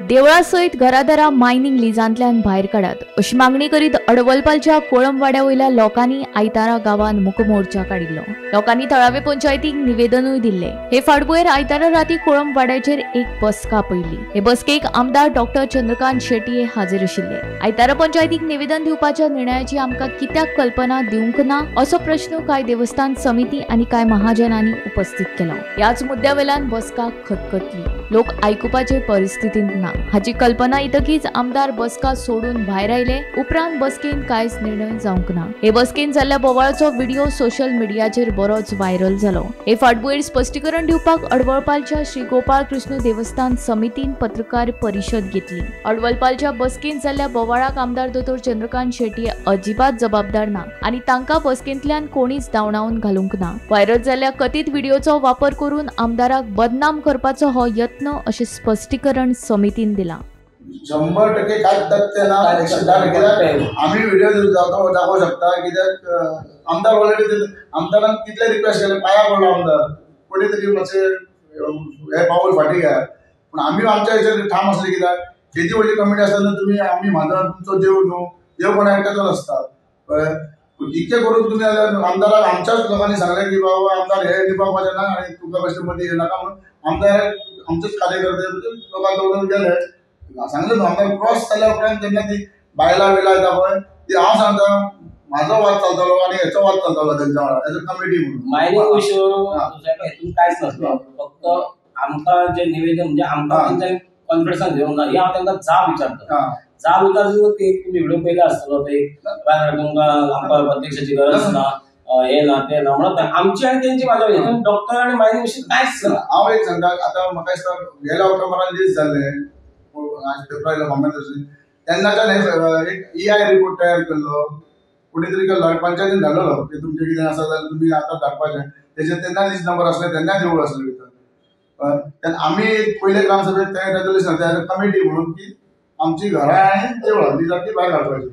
देवळा सयत घरादारा मायनिंग लिजांतल्यान भायर काडात अशी मागणी करीत अडवलपालच्या कोळंबवाड्या वयल्या लोकांनी आयतारा गांवांत मुकमोर्चा काडिल्लो। लोकांनी थळावे पंचायतीक निवेदनूय दिल्ले। हे फाटभुंयेर आयतारा राती कोळंबवाड्याचेर एक बसका आपयल्ली। हे बसकेक आमदार डॉक्टर चंद्रकांत शेट्टी हाजीर आशिल्ले। आयतारा पंचायतीक निवेदन दिवपाच्या निर्णयाची आमकां कित्याक कल्पना दिवंक ना असो प्रश्न कांय देवस्थान समिती आनी कांय महाजनांनी उपस्थित केलो। ह्याच मुद्द्यावेल्यान बसका खतखतली। लोक आयकुपाचे परिस्थितींत ना हाची कल्पना येतकीच आमदार बसका सोडून भायर आयले। उपरांत बसकेन कांयच निर्णय जावंक ना। हे बसकेन जाल्ल्या बोवाळाचो व्हिडिओ सोशल मिडियाचेर बरोच व्हायरल जालो। हे फाटभुंयेर स्पश्टीकरण दिवपाक अडवळपालच्या श्री गोपाळ कृष्ण देवस्थान समितीन पत्रकार परिशद घेतली। अडवळपालच्या बसकेन जाल्ल्या बोवाळाक आमदार दोतोर चंद्रकांत शेट्टी अजिबात जबाबदार ना आनी तांकां बसकेंतल्यान कोणीच दावणावन घालूंक ना। व्हायरल जाल्ल्या कथीत व्हिडिओचो वापर करून आमदाराक बदनाम करपाचो हो यत्न अशें स्पश्टीकरण समितीन दिला। 100% काय तथ्य ना 110% आम्ही व्हिडिओ दाखवू शकता कित्याक आमदार ऑलरेडी आमदारान कितले रिक्वेस्ट केले पाया पडलो आमदार कोणी तरी मातशें हे पाऊल फाटी घ्या पण आम्ही आमच्या हेचेर ठाम असले कित्याक जेची व्हडली कमिटी आसता तुम्ही आम्ही म्हाजो तुमचो देव न्हू देव कोणा एकटाचोच आसता इतके करून तुम्ही आमदाराक आमच्याच लोकांनी सांगले की बाबा आमदार हे निभावपाचे ना आणि तुका कशें मध्ये हे नाका म्हणून आमदार आमचेच कार्यकर्ते लोकांक दवरून गेले सांगले न्हू आमदार क्रॉस जाल्या उपरांत जेन्ना ती बायला बिला येता पळय ती हांव सांगता म्हाजो वाद चलतलो आनी हेचो वाद चलतलो तेंच्या वांगडा एज अ कमिटी म्हणून मायनिंग विशय हेतून कांयच नसलो फक्त आमकां जे निवेदन म्हणजे आमकां तेंच्यानी कॉन्फिडन्सान घेवंक ना हे हांव तांकां जाब विचारता जाब विचारता ते तुम्ही व्हिडिओ पयले आसतलो ते तुमकां आमकां अध्यक्षाची गरज ना हे ना ते ना म्हणून आमची आनी तेंची माझ्या हेतून डॉक्टर आनी मायनिंग विशय कांयच ना। हांव एक सांगता आतां म्हाका दिसता गेल्या ऑक्टोबरान दीस जाल्ले पेपरार कॉमेंट तेन्नाच्यान एक EI रिपोर्ट तयार केल्लो कोणी तरी केल्लो पंचायतीन धाडलेलो की तुमचें कितें आसा जाल्यार तुमी आतां धाडपाचें तेजे तेन्ना लिस्ट नंबर आसले तेन्ना देवूळ आसलें भितर तेन्ना आमी पयले ग्रामसभेक तें रेजोल्यूशन तयार कमिटी म्हणून की आमची घरां आनी देवळां ती जाती भायर काडपाची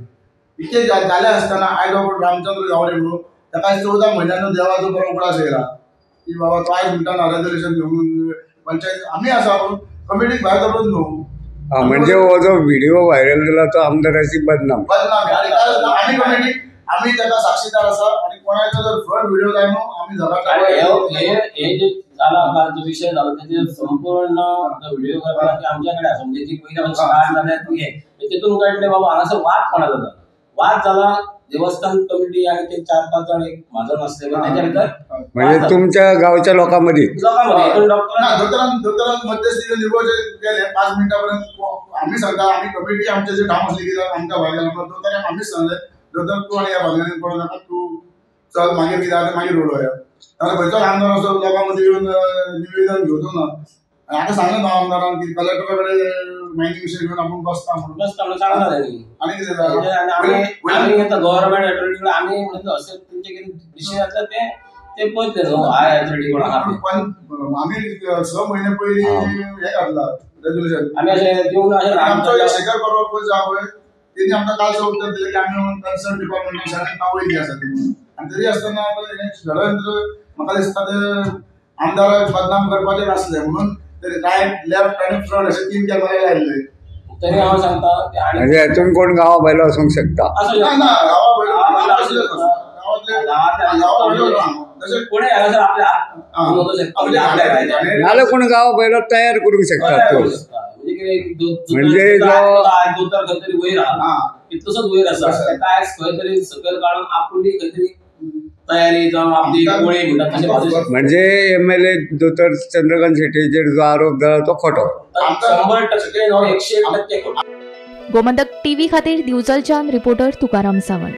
इतके जाले आसतना आयज बाबा रामचंद्र गावडे म्हणून ताका 14 म्हयन्यान देवाचो बरो उगडास येयला की बाबा तो आयज म्हणटा रेजोल्यूशन घेवन पंचायत आमी आसा कमिटीक भायर दवरून न्हू म्हणजे हो जो व्हिडिओ व्हायरल जाला तो आमदाराची बदनाम आम्ही कमिटी आम्ही त्याचा साक्षीदार आसा आणि कोणाचा जर फ्रंट व्हिडिओ जाय न्हू आम्ही जगात हे जे जाला जो विषय झाला त्याचे संपूर्ण व्हिडिओ करपाक आमच्याकडे आसा म्हणजे जी पयली स्टार्ट जाल्या तुगे तेतून कळटले बाबा हांगासर वाद कोणा जाता वाद जाला देवस्थान कमिटी आणि ते 4-5 जण एक महाजन असले त्याच्या भितर म्हणजे तुमच्या गावच्या लोकांमध्ये डॉक्टरांनी मध्यस्थी निवडचे गेले 5 मिनिटांपर्यंत आम्ही सांगता आम्ही कमिटी आमचे जे ठाम असले कित्याक आमच्या भागाला दोतोराक आम्हीच सांगले दोतोर तू आणि या भागाने पडू नाका तू चल मागीर कितें आतां मागीर उलोवया जाल्यार खंयचो आमदार असो लोकां मदीं येवन निवेदन घेवचो ना आतां सांगलें न्हू आमदारान की कलेक्टरा कडेन मायनिंग विशय घेवन आपूण बसता म्हणून सांगला आनी कितें आमी येता गव्हर्नमेंट अथॉरिटी आमी म्हणजे अशें तुमचे कितें विशय आसा ते पळयतले न्हू हाय अथॉरिटी कोण आहा आमी 6 म्हयने पयलीं हें घातला रेजोल्यूशन आमी अशें दिवन अशें आमचो शेखर परवा पळय जा पळय तेणी आमकां कालचो उत्तर दिलें की आमी कन्सर्न डिपार्टमेंटाक शाळेंत पावय दी आसा आनी तरी आसतना हें षडयंत्र म्हाका दिसता ते आमदाराक बदनाम करपाचें नासलें म्हणून रायट लेफ्ट आनी फ्रंट अशे 3 कॅमेरा लायल्ले तरी हांव सांगता म्हणजे हातून कोण गांवा भायलो आसूंक शकता ना गांवा भायलो गांवांतले कोणी हांगासर नाल्यार कोण गांवा भायलो तयार करूंक शकता म्हणजे दोतर खंय तरी वयर आहा तसोच वयर आसा काय खंय तरी सकयल काडून आपली खंय तरी तयारी जावन आपली गोळी म्हणटा म्हणजे MLA दोतोर चंद्रकांत शेट्टीचेर जो आरोप जाला तो खोटो 100% 101% खोटो। गोमंतक TV खातीर दिवचलच्यान रिपोर्टर तुकाराम सावंत।